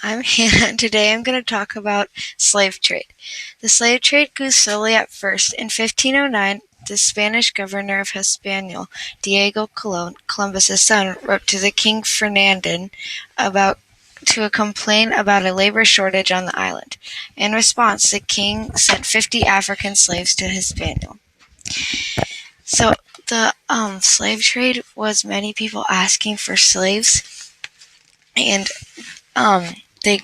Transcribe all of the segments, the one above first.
I'm Hannah. Today I'm going to talk about slave trade. The slave trade grew slowly at first. In 1509, the Spanish governor of Hispaniola, Diego Colon, Columbus's son, wrote to the King Ferdinand to complain about a labor shortage on the island. In response, the king sent 50 African slaves to Hispaniola. So the slave trade was many people asking for slaves, and um, they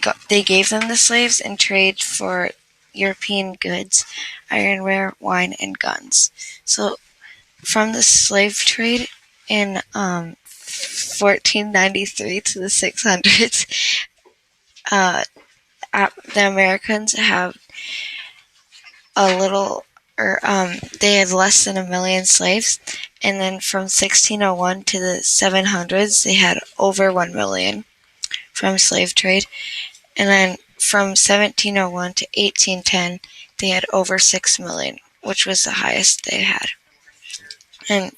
gave them the slaves in trade for European goods, ironware, wine, and guns. So from the slave trade in 1493 to the 600s, uh, the Americans have a little, or they had less than 1 million slaves, and then from 1601 to the 700s, they had over 1 million from slave trade. And then from 1701 to 1810, they had over 6 million, which was the highest they had. And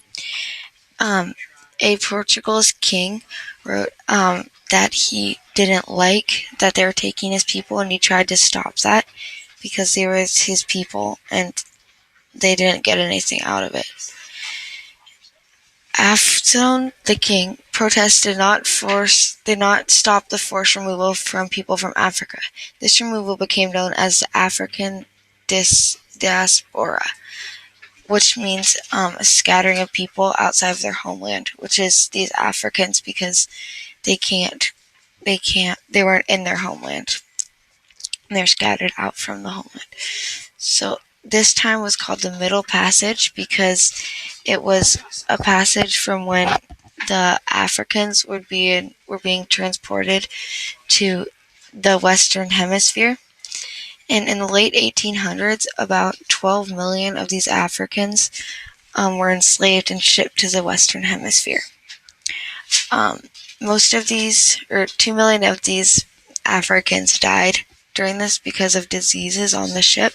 a Portugal's king wrote that he didn't like that they were taking his people, and he tried to stop that because they were his people and they didn't get anything out of it. Afton, the king, protested did not stop the forced removal from people from Africa. This removal became known as the African diaspora, which means a scattering of people outside of their homeland, which is these Africans because they weren't in their homeland. And they're scattered out from the homeland. So this time was called the Middle Passage because it was a passage from when the Africans were being transported to the Western Hemisphere. And in the late 1800s, about 12 million of these Africans were enslaved and shipped to the Western Hemisphere. Most of these, or 2 million of these Africans died during this because of diseases on the ship,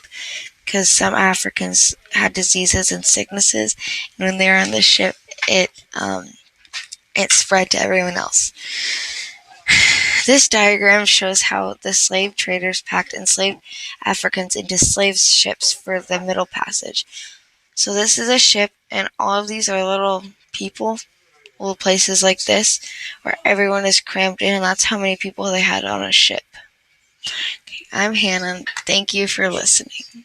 because some Africans had diseases and sicknesses, and when they were on the ship, it spread to everyone else. This diagram shows how the slave traders packed enslaved Africans into slave ships for the Middle Passage. So this is a ship, and all of these are little people, little places like this, where everyone is crammed in, and that's how many people they had on a ship. Okay, I'm Hannah. Thank you for listening.